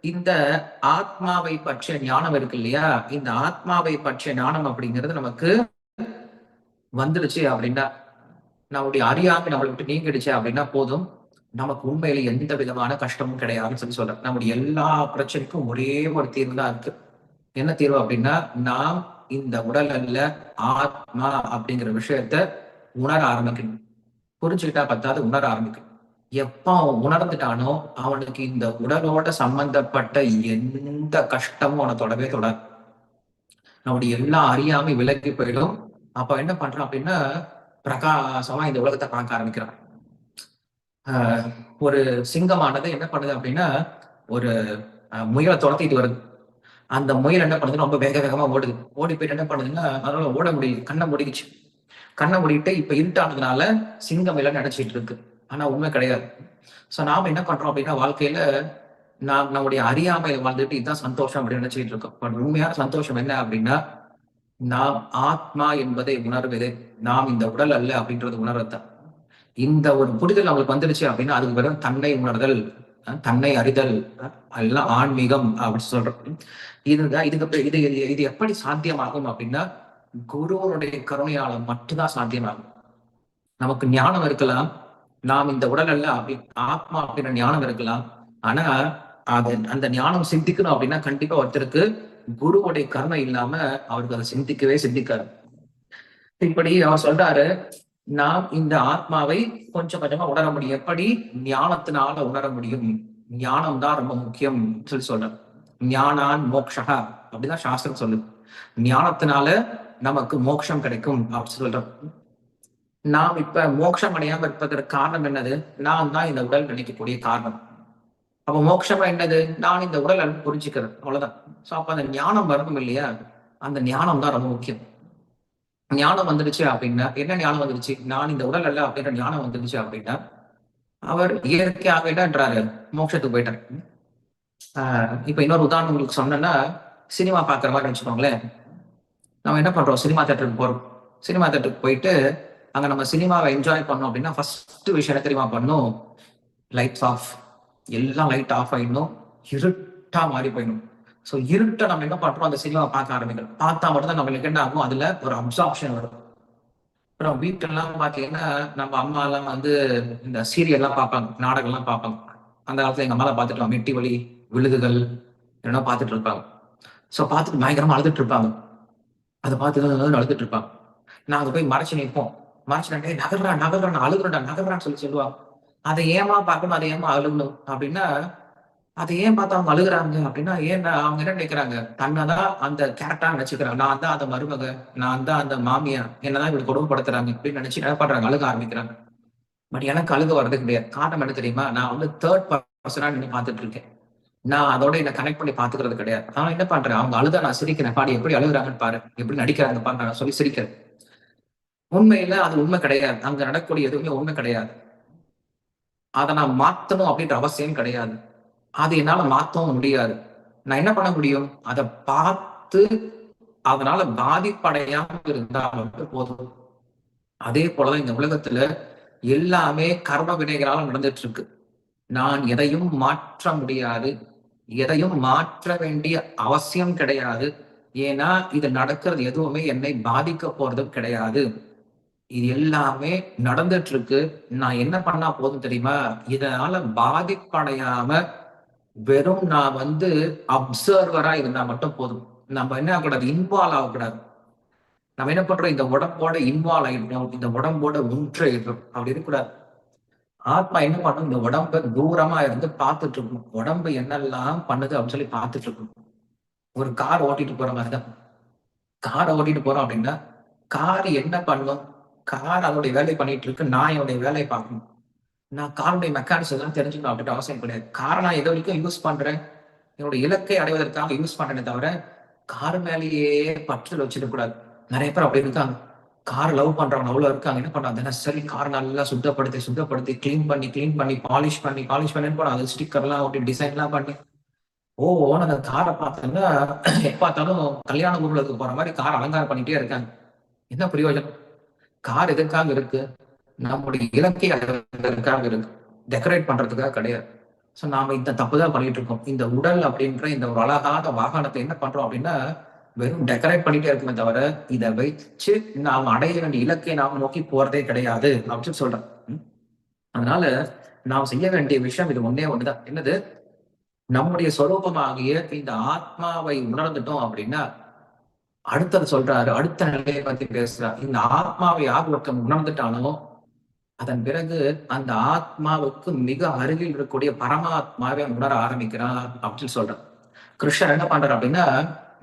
இந்த ஆத்மாவை பற்றிய ஞானம் இருக்கு இல்லையா? இந்த ஆத்மாவை பற்றிய ஞானம் அப்படிங்கிறது நமக்கு வந்துடுச்சு அப்படின்னா, நம்முடைய அறியாமை நம்மளை விட்டு நீங்கிடுச்சு அப்படின்னா போதும். நமக்கு உண்மையில எந்த விதமான கஷ்டமும் கிடையாதுன்னு சொல்றேன். நம்முடைய எல்லா பிரச்சனைக்கும் ஒரே ஒரு தீர்வு தான் இருக்கு. என்ன தீர்வு அப்படின்னா, நாம் இந்த உடல் அல்ல, ஆத்மா அப்படிங்கிற விஷயத்த உணர ஆரம்பிக்கணும். புரிஞ்சுக்கிட்டா பத்தாது, உணர ஆரம்பிக்கணும். எப்ப அவன் உணர்ந்துட்டானோ அவனுக்கு இந்த உடலோட சம்பந்தப்பட்ட எந்த கஷ்டமும் அவனை தொடவே தொடாது. நம்முடைய எல்லா அறியாமை விலகி போயிடும். அப்ப என்ன பண்றான் அப்படின்னா, பிரகாசமா இந்த உலகத்தை பார்க்க ஆரம்பிக்கிறான். ஒரு சிங்கமானது என்ன பண்ணுது அப்படின்னா, ஒரு முயலை துரத்திட்டு வருது. அந்த முயல் என்ன பண்ணுதுன்னா ரொம்ப வேக வேகமா ஓடுது. ஓடி போயிட்டு என்ன பண்ணுதுன்னா, அதனால ஓட முடியுது. கண்ணை முடிக்குச்சு. கண்ணை மூடிட்டு இப்ப இருட்டானதுனால சிங்கம் இல்லைன்னு நினைச்சிட்டு இருக்கு. ஆனா உண்மை கிடையாது. சோ நாம என்ன பண்றோம் அப்படின்னா, வாழ்க்கையில நாம் நம்முடைய அறியாமையில வாழ்ந்துட்டு இதுதான் சந்தோஷம் அப்படின்னு நினைச்சிட்டு இருக்கோம். பட் உண்மையான சந்தோஷம் என்ன அப்படின்னா, நாம் ஆத்மா என்பதை உணர்வது, நாம் இந்த உடல் அல்ல அப்படின்றது உணர்வதுதான். இந்த ஒரு புரிதல் அவங்களுக்கு வந்துருச்சு அப்படின்னா, அதுக்கு பிறகு தன்னை உணர்தல், தன்னை அறிதல், எல்லாம் ஆன்மீகம் அப்படின்னு சொல்றோம். இதுதான் இதுக்கு இது இது எப்படி சாத்தியமாகும் அப்படின்னா, குருவனுடைய கருணையால மட்டும்தான் சாத்தியமாகும். நமக்கு ஞானம் இருக்கலாம், நாம் இந்த உடல் அல்ல அப்படி ஆத்மா அப்படின்ற ஞானம் இருக்கலாம். ஆனா அது அந்த ஞானம் சிந்திக்கணும் அப்படின்னா கண்டிப்பா ஒருத்தருக்கு குருவுடைய கருணை இல்லாம அவருக்கு அதை சிந்திக்கவே சிந்திக்காது. இப்படி அவர் சொல்றாரு, நாம் இந்த ஆத்மாவை கொஞ்சம் கொஞ்சமா உணர முடியும். எப்படி? ஞானத்தினால உணர முடியும். ஞானம் தான் ரொம்ப முக்கியம் சொல்றேன். ஞானான் மோக்ஷா அப்படிதான் சாஸ்திரம் சொல்லுது. ஞானத்தினால நமக்கு மோட்சம் கிடைக்கும் அப்படின்னு சொல்றோம். நாம் இப்ப மோட்சம் அடையாம இருப்பதற்கு காரணம் என்னது? நான் தான் இந்த உடல் நினைக்கக்கூடிய காரணம். அப்ப மோட்சமா என்னது? நான் இந்த உடல் புரிஞ்சுக்கிறது, அவ்வளவுதான். சோ அப்ப அந்த ஞானம் வரணும் இல்லையா? அந்த ஞானம் தான் ரொம்ப முக்கியம். ஞானம் வந்துடுச்சு அப்படின்னா என்ன ஞானம் வந்துடுச்சு? நான் இந்த உடல் அல்ல அப்படின்ற ஞானம் வந்துடுச்சு அப்படின்னா அவர் இயற்கையாக என்னன்றாரு, மோட்சத்துக்கு போயிட்டார். இப்ப இன்னொரு உதாரணம் உங்களுக்கு சொன்னேன்னா, சினிமா பாக்குற மாதிரி வச்சுக்கோங்களேன். நம்ம என்ன பண்றோம்? சினிமா தேட்டருக்கு போறோம். சினிமா தேட்டருக்கு போயிட்டு அங்க நம்ம சினிமாவை என்ஜாய் பண்ணோம் அப்படின்னா ஃபர்ஸ்ட் விஷயம் என்ன தெரியுமா பண்ணும்? Lights off. எல்லாம் லைட் ஆஃப் ஆயிடணும், இருட்டா மாறி போயிடும். ஸோ இருட்டை நம்ம என்ன பண்றோம்? அந்த சினிமா பார்க்க ஆரம்பிக்கணும். பார்த்தா மட்டும் தான் நம்மளுக்கு என்ன ஆகும்? அதுல ஒரு அப்சார்ப்ஷன் வரும். அப்புறம் வீட்டெல்லாம் பாத்தீங்கன்னா நம்ம அம்மா எல்லாம் வந்து இந்த சீரியல் எல்லாம் பார்ப்பாங்க, நாடகம் எல்லாம் பார்ப்பாங்க. அந்த காலத்துல எங்க அம்மா பார்த்துட்டு மெட்டி வலி, விழுதுகள் என்ன பார்த்துட்டு இருப்பாங்க. சோ பார்த்துட்டு பயங்கரமா அழுதுட்டு இருப்பாங்க. அதை பார்த்து அழுதுட்டு இருப்பாங்க. நாங்க போய் மறைச்சு நிற்போம். மறைச்சு நகர்றான் நகர்றான் அழுகுறா நகர்றான்னு சொல்லுவாங்க. அதை ஏமா பார்க்கணும், அதை ஏமா அழுகணும் அப்படின்னா, அதை ஏன் பார்த்து அவங்க அழுகுறாங்க அப்படின்னா, ஏன்னா அவங்க என்ன நினைக்கிறாங்க? தன்னதான் அந்த கேரக்டரா நினைச்சுக்கிறாங்க. நான் தான் அந்த மருமக, நான் தான் அந்த மாமியா, என்னதான் இப்படி கொடுமைப்படுத்துறாங்க அப்படின்னு நினைச்சு என்ன பண்றாங்க? அழுக ஆரம்பிக்கிறாங்க. பட் எனக்கு அழுக வர்றது கிடையாது. காரணம் என்ன தெரியுமா? நான் வந்து தேர்ட் பர்சனா நின்று பார்த்துட்டு இருக்கேன். நான் அதோட என்ன கனெக்ட் பண்ணி பாத்துக்கிறது கிடையாது. ஆனா என்ன பண்றேன்? அவங்க அழுதா நான் சிரிக்கிறேன். பாடி எப்படி அழுகுறாங்கன்னு பாரு, எப்படி நடிக்கிறாங்க பாரு, நான் சொல்லி சிரிக்கிறேன். உண்மையில அது உண்மை கிடையாது. அங்க நடக்கக்கூடிய எதுவுமே உண்மை கிடையாது. அதை நான் மாத்தணும் அப்படின்ற அவசியம் கிடையாது. அது என்னால மாத்தவும் முடியாது. நான் என்ன பண்ண முடியும்? அதை பார்த்து அதனால பாதிப்படையாம இருந்தா மட்டும் போதும். அதே போலதான் இந்த உலகத்துல எல்லாமே கர்ம வினைகளால நடந்துட்டு இருக்கு. நான் எதையும் மாற்ற முடியாது, எதையும் மாற்ற வேண்டிய அவசியம் கிடையாது. ஏன்னா இது நடக்கிறது எதுவுமே என்னை பாதிக்க போறதும் கிடையாது. இது எல்லாமே நடந்துட்டு இருக்கு. நான் என்ன பண்ணா போதும் தெரியுமா? இதனால பாதிப்படையாம வெறும் நான் வந்து அப்சர்வரா இருந்தா மட்டும் போதும். நம்ம என்ன ஆகக்கூடாது? இன்வால்வ் ஆகக்கூடாது. நம்ம என்ன பண்றோம்? இந்த உடம்போட இன்வால்வ் ஆயிடணும், இந்த உடம்போட ஒன்றாயிடணும், அப்படி இருக்கக்கூடாது. ஆத்மா என்ன பண்ணும்? இந்த உடம்ப தூரமா இருந்து பார்த்துட்டு இருக்கணும். உடம்பு என்னெல்லாம் பண்ணுது அப்படின்னு சொல்லி பார்த்துட்டு இருக்கணும். ஒரு கார் ஓட்டிட்டு போற மாதிரிதான். காரை ஓட்டிட்டு போறோம் அப்படின்னா கார் என்ன பண்ணும்? கார் அதோடைய வேலையை பண்ணிட்டு இருக்கு, நான் என்னுடைய வேலையை பார்க்கணும். நான் காருடைய மெக்கானிக்ஸ் எல்லாம் தெரிஞ்சுக்கணும் அப்படின்ற அவசியம் கிடையாது. காரை நான் எது வரைக்கும் யூஸ் பண்றேன், என்னோட இலக்கை அடைவதற்காக யூஸ் பண்றேனே தவிர கார் மேலேயே பற்று வச்சிட கூடாது. நிறைய பேர் அப்படி இருக்காங்க. கார் லவ் பண்றவங்க அவ்வளவு இருக்காங்க. என்ன பண்றாங்க? தினசரி கார் நல்லா சுத்தப்படுத்தி கிளீன் பண்ணி பாலிஷ் பண்ணி அது ஸ்டிக்கர் எல்லாம் ஒட்டி டிசைன் எல்லாம் பண்ணி அந்த காரை பார்த்தோம்னா எப்ப பார்த்தாலும் கல்யாண ஊர்வலத்துக்கு போற மாதிரி கார் அலங்காரம் பண்ணிட்டே இருக்காங்க. என்ன பிரயோஜனம்? கார் எதுக்காக இருக்கு? நம்முடைய இலக்கை அடைவதற்காக இருக்கு, டெக்கரேட் பண்றதுக்காக கிடையாது. ஸோ நாம இந்த தப்பு தான் பண்ணிட்டு இருக்கோம். இந்த உடல் அப்படின்ற இந்த ஒரு அழகான வாகனத்தை என்ன பண்றோம் அப்படின்னா, வெறும் டெக்கரேட் பண்ணிட்டே இருக்குமே தவிர, இதை வச்சு நாம் அடைய வேண்டிய இலக்கை நாம் நோக்கி போறதே கிடையாது அப்படின்னு சொல்றேன். அதனால நாம் செய்ய வேண்டிய விஷயம் இது ஒன்னே ஒண்ணுதான். என்னது? நம்முடைய சொரூபமாகிய இந்த ஆத்மாவை உணர்ந்துட்டோம் அப்படின்னா, அடுத்தது சொல்றாரு, அடுத்த நிலையை பத்தி பேசுறார். இந்த ஆத்மாவை யார் ஒருத்தன் உணர்ந்துட்டானோ, அதன் பிறகு அந்த ஆத்மாவுக்கு மிக அருகில் இருக்கக்கூடிய பரமாத்மாவை உணர ஆரம்பிக்கிறான் அப்படின்னு சொல்றான். கிருஷ்ணர் என்ன பண்றாரு அப்படின்னா,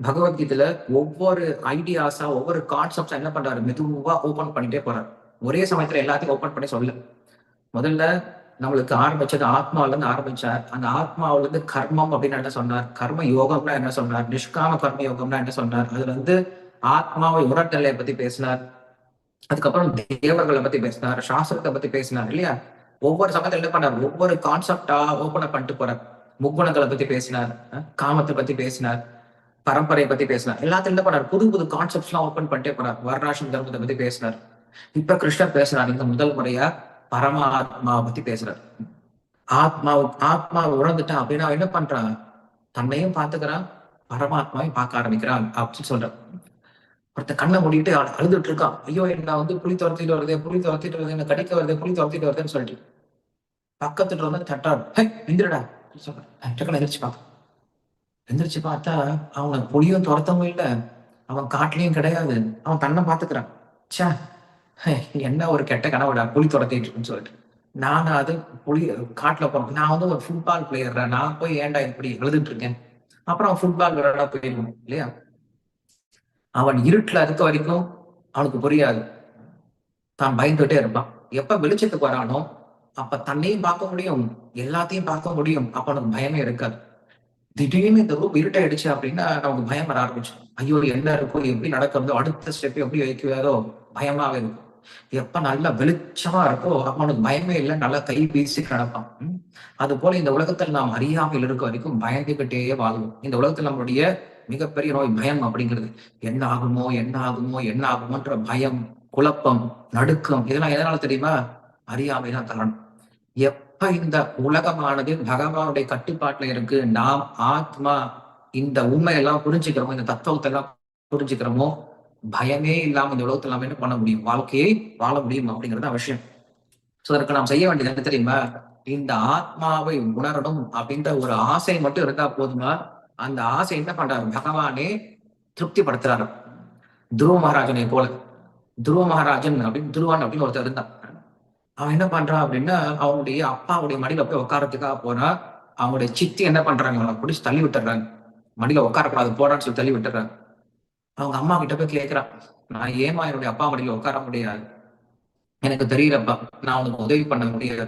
பகவத்கீதையில ஒவ்வொரு ஐடியாஸா, ஒவ்வொரு கான்செப்ட்ஸா என்ன பண்றாரு, மெதுவா ஓபன் பண்ணிட்டே போறாரு. ஒரே சமயத்துல எல்லாத்தையும் ஓபன் பண்ணி சொல்ல. முதல்ல நம்மளுக்கு ஆரம்பிச்சது ஆத்மாவில இருந்து ஆரம்பிச்சார். அந்த ஆத்மாவில இருந்து கர்மம் அப்படின்னு என்ன சொன்னார், கர்ம யோகம்னா என்ன சொன்னார், நிஷ்காம கர்ம யோகம்னா என்ன சொன்னார், அதுல இருந்து ஆத்மாவை உணர்நிலையை பத்தி பேசினார். அதுக்கப்புறம் தேவர்களை பத்தி பேசினார், சாஸ்திரத்தை பத்தி பேசினார் இல்லையா. ஒவ்வொரு சமயத்துல என்ன பண்ணார், ஒவ்வொரு கான்செப்டா ஓபன் பண்ணிட்டு போறார். முக்குணங்களை பத்தி பேசினார், காமத்தை பத்தி பேசினார், பரம்பரையை பத்தி பேசினார். எல்லாத்தையும் என்ன பண்ணார், புது புது கான்செப்ட்ஸ் எல்லாம் ஓபன் பண்ணிட்டே போறார். வர்ணாசிரம தர்மத்தை பத்தி பேசினார். இப்ப கிருஷ்ணர் பேசுறார், இந்த முதல் முறையா பரமாத்மாவை பத்தி பேசுறார். ஆத்மாவை உணர்ந்துட்டான் அப்படின்னா என்ன பண்றான், தன்னையும் பார்த்துக்கிறான், பரமாத்மாவையும் பார்க்க ஆரம்பிக்கிறான் அப்படின்னு சொல்றான். ஒருத்த கண்ணை மூடிட்டு அழுதுட்டு இருக்கான். ஐயோ என்ன புலி துரத்திட்டு வருது, புலி துரத்திட்டு வருது, என்ன கடிக்க வருது, புலி துரத்திட்டு வருதுன்னு சொல்லிட்டு பக்கத்துல வந்து தட்டாரு. ஹே எந்திரடா சொல்றேன். எந்திரிச்சு பார்க்க, எந்திரிச்சு பார்த்தா அவனுக்கு புலியும் துரத்தவும் இல்லை, அவன் காட்டுலயும் கிடையாது, அவன் தன்னை பாத்துக்கிறான். சே என்ன ஒரு கெட்ட கனவுடா, புலி துரத்திட்டு இருக்குன்னு சொல்லிட்டு. நான் அது புலி காட்டுல போறேன், நான் ஒரு ஃபுட்பால் பிளேயர், நான் போய் ஏன்டா இப்படி எழுதிட்டு இருக்கேன். அப்புறம் ஃபுட்பால் விளையாட போயிருக்கணும் இல்லையா. அவன் இருட்டுல இருக்க வரைக்கும் அவனுக்கு புரியாது, தான் பயந்துட்டே இருப்பான். எப்ப வெளிச்சத்துக்கு வரானோ அப்ப தன்னையும் பார்க்க முடியும், எல்லாத்தையும் பார்க்க முடியும், அப்ப அவனுக்கு பயமே இருக்காது. திடீர்னு இந்த ரூம் இருட்டாயிடுச்சு அப்படின்னா நமக்கு பயம் வர ஆரம்பிச்சு. ஐயோ என்ன இருக்கும், எப்படி நடக்கிறதோ, அடுத்த ஸ்டெப் எப்படி வைக்கிறதோ பயமாவே இருக்கும். எப்ப நல்லா வெளிச்சமா இருக்கோ அப்ப அவனுக்கு பயமே இல்லை, நல்லா கை வீசி நடப்பான். அது போல இந்த உலகத்தில் நாம் அறியாமல் இருக்க வரைக்கும் பயந்துகிட்டே வாழ்வோம். இந்த உலகத்தில் நம்மளுடைய மிகப்பெரிய நோய் பயம் அப்படிங்கிறது. என்ன ஆகுமோ என்ன ஆகுமோ என்ன ஆகுமோன்ற பயம், குழப்பம், நடுக்கம், இதெல்லாம் எதனால தெரியுமா, அறியாமைதான் காரணம். எப்ப இந்த உலகமானது பகவானுடைய கட்டுப்பாட்டுல இருக்கு, நாம் ஆத்மா இந்த உண்மையெல்லாம் புரிஞ்சுக்கிறோமோ, இந்த தத்துவத்தை எல்லாம் புரிஞ்சுக்கிறோமோ, பயமே இல்லாம இந்த உலகத்துல நம்ம என்ன பண்ண முடியும், வாழ்க்கையை வாழ முடியும் அப்படிங்கிறது அவசியம். சோ அதற்கு நாம் செய்ய வேண்டியது என்ன தெரியுமா, இந்த ஆத்மாவை உணரணும் அப்படின்ற ஒரு ஆசை மட்டும் இருந்தா போதுமா. அந்த ஆசை என்ன பண்றாரு, பகவானே திருப்திப்படுத்துறாரு. துருவ மகாராஜனை போல. துருவ மகாராஜன் அப்படின்னு துருவான் அப்படின்னு ஒருத்தர் இருந்தான். அவன் என்ன பண்றான் அப்படின்னா, அவனுடைய அப்பாவுடைய மடியில போய் உட்காரத்துக்காக போனா, அவனுடைய சித்தி என்ன பண்றாங்க, அவனை பிடிச்சி தள்ளி விட்டுறாங்க. மடியில உட்காரக்கூடாது போடான்னு சொல்லி தள்ளி விட்டுறாங்க. அவங்க அம்மா கிட்ட போய் கேட்கிறான், நான் ஏமா என்னுடைய அப்பா மடியில உட்கார முடியாது, எனக்கு தெரியலப்பா, நான் உனக்கு உதவி பண்ண முடியாது.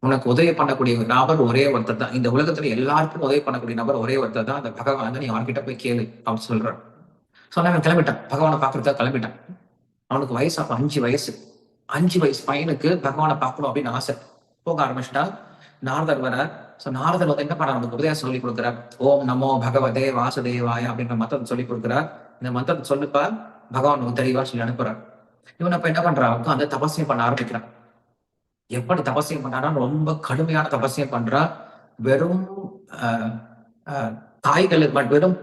உனக்கு உதவி பண்ணக்கூடிய நபர் ஒரே ஒருத்தர் தான், இந்த உலகத்துல எல்லாருக்கும் உதவி பண்ணக்கூடிய நபர் ஒரே ஒருத்தர் தான், அந்த பகவான், நீ அவன்கிட்ட போய் கேளு அப்படின்னு சொல்றான். சொன்னவன் கிளம்பிட்டான், பகவானை பாக்குறதுக்காக கிளம்பிட்டான். அவனுக்கு வயசு அப்ப 5 வயசு. 5 வயசு பையனுக்கு பகவானை பார்க்கணும் அப்படின்னு ஆசை. போக ஆரம்பிச்சுட்டான். நாரதர் வரார். நாரதர் வந்து என்ன பண்ண, அவனுக்கு உபதேசம் சொல்லி கொடுக்குறார். ஓம் நமோ பகவதே வாசுதேவாய அப்படின்ற மந்திரத்தை சொல்லி கொடுக்குறார். இந்த மந்திரத்தை சொல்லுப்பா, பகவான் தெளிவா சொல்லி அனுப்புறார். இவன் அப்ப என்ன பண்றான், அந்த தபசியம் பண்ண ஆரம்பிக்கிறான். எப்படி தபசியம் பண்ணான்னா, ரொம்ப கடுமையான தபசியம் பண்றான். வெறும் காய்கள் வெறும்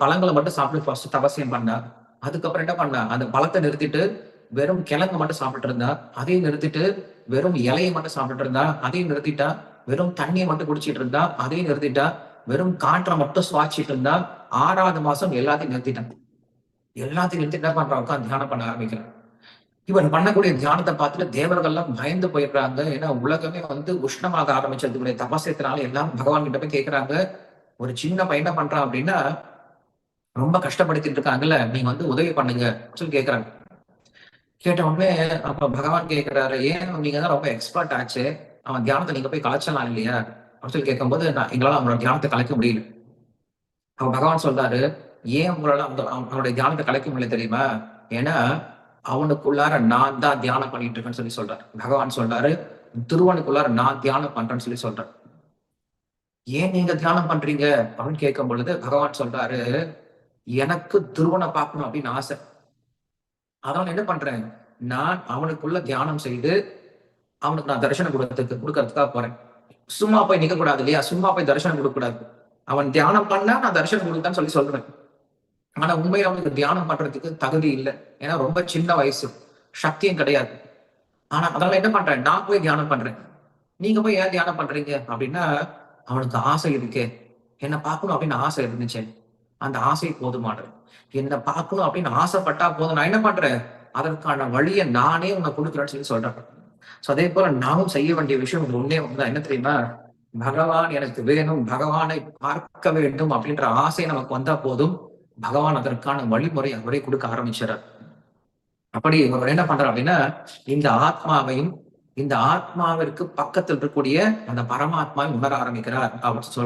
பழங்களை மட்டும் சாப்பிட்டு ஃபர்ஸ்ட் தபசியம் பண்ணா. அதுக்கப்புறம் என்ன பண்ணா, அந்த பழத்தை நிறுத்திட்டு வெறும் கிழங்கு மட்டும் சாப்பிட்டு இருந்தா. அதையும் நிறுத்திட்டு வெறும் இலையை மட்டும் சாப்பிட்டு இருந்தா. அதையும் நிறுத்திட்டா. வெறும் தண்ணியை மட்டும் குடிச்சிட்டு இருந்தா. அதையும் நிறுத்திட்டா. வெறும் காற்றை மட்டும் சுவாச்சிட்டு இருந்தா. 6வது மாசம் எல்லாத்தையும் நிறுத்திட்டான். எல்லாத்தையும் நிறுத்தி என்ன பண்றான், உட்காந்து தியானம் பண்ண ஆரம்பிக்கிறான். இவன் பண்ணக்கூடிய தியானத்தை பார்த்துட்டு தேவர்கள்லாம் பயந்து போயிடுறாங்க. ஏன்னா உலகமே உஷ்ணமாக ஆரம்பிச்சதுடைய தபசத்தினால எல்லாம் பகவான் கிட்ட போய் கேட்கிறாங்க, ஒரு சின்ன பையன் என்ன பண்றான் அப்படின்னா, ரொம்ப கஷ்டப்படுத்திட்டு இருக்காங்கல்ல, நீங்க உதவி பண்ணுங்க சொல்லி கேட்கறாங்க. கேட்ட உடனே அப்ப பகவான் கேட்கிறாரு, ஏன் நீங்க தான் ரொம்ப எக்ஸ்பர்ட் ஆச்சு, அவன் தியானத்தை நீங்க போய் கலைச்சலாம் இல்லையா அப்படின்னு சொல்லி கேட்கும்போது, எங்களால அவனோட தியானத்தை கலைக்க முடியல. அவ பகவான் சொல்றாரு, ஏன் உங்களால அவனுடைய தியானத்தை கலைக்க முடியல தெரியுமா, ஏன்னா அவனுக்குள்ளார நான் தான் தியானம் பண்ணிட்டு இருக்கேன்னு சொல்லி சொல்றாரு. பகவான் சொல்றாரு, துருவனுக்குள்ளார நான் தியானம் பண்றேன்னு சொல்லி சொல்றேன். ஏன் நீங்க தியானம் பண்றீங்க அப்படின்னு கேட்கும் பொழுது பகவான் சொல்றாரு, எனக்கு துருவனை பார்க்கணும் அப்படின்னு ஆசை, அதனால என்ன பண்றேன், நான் அவனுக்குள்ள தியானம் செய்து அவனுக்கு நான் தரிசனம் கொடுக்கறதுக்காக போறேன். சும்மா போய் நிக்க கூடாது இல்லையா? சும்மா போய் தரிசனம் கொடுக்க கூடாது. அவன் தியானம் பண்ணா நான் தரிசனம் கொடுத்தான்னு சொல்லி சொல்றேன். ஆனா உண்மையில அவனுக்கு தியானம் பண்றதுக்கு தகுதி இல்ல. ஏன்னா ரொம்ப சின்ன வயசு. சக்தியும் கிடையாது. ஆனா அதனால என்ன பண்றேன்? நான் போய் தியானம் பண்றேன். நீங்க போய் ஏன் தியானம் பண்றீங்க? அப்படின்னா, அவனுக்கு ஆசை இருக்கே. என்ன பார்க்கணும் அப்படின்னு ஆசை இருந்துச்சே. அந்த ஆசை போதுமானது. என்ன பார்க்கணும் அப்படின்னு ஆசைப்பட்டா போதும். நான் என்ன பண்றேன்? அதற்கான வழிய நானே உனக்கு குடுக்குறேன்னு சொல்லி சொல்றேன். அதேபோல நாமும் செய்ய வேண்டிய விஷயம் ஒண்ணே ஒண்ணுதான். என்ன தெரியுமா? பகவான் எனக்கு வேணும், பகவானை பார்க்க வேண்டும் அப்படின்ற ஆசை நமக்கு வந்தா போதும். பகவான் அதற்கான வழிமுறை அவரே குடுக்க ஆரம்பிச்சுறார். அப்படி அவர் என்ன பண்றார் அப்படின்னா, இந்த ஆத்மாவையும், இந்த ஆத்மாவிற்கு பக்கத்தில் இருக்கக்கூடிய அந்த பரமாத்மாவை உணர ஆரம்பிக்கிறார் அப்படின்னு